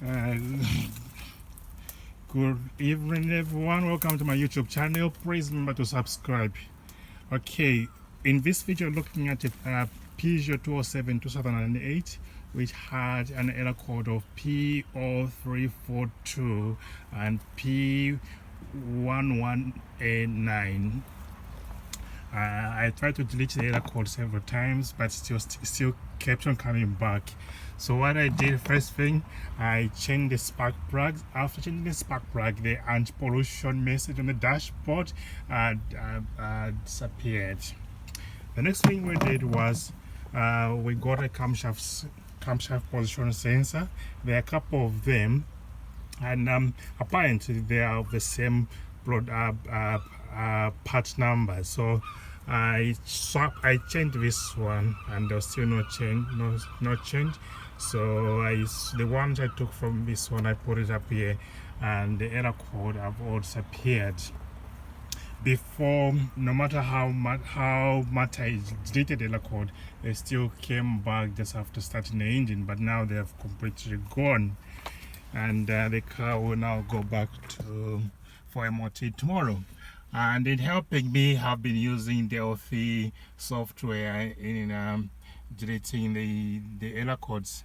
Uh, Good evening, everyone. Welcome to my YouTube channel. Please remember to subscribe. Okay, in this video, looking at a Peugeot 207 2008, which had an error code of P0342 and P11A9. I tried to delete the error code several times, but still kept on coming back. So what I did, first thing, I changed the spark plug. After changing the spark plug, the anti-pollution message on the dashboard disappeared. The next thing we did was we got a camshaft position sensor. There are a couple of them, and apparently they are of the same part number. So I changed this one, and there's still no change. So the ones I took from this one, I put it up here, and the error code have all disappeared. Before, no matter how much I deleted the error code, they still came back just after starting the engine, but now they have completely gone, and the car will now go back for MOT tomorrow. And in helping me, have been using the Delphi software in deleting the error codes.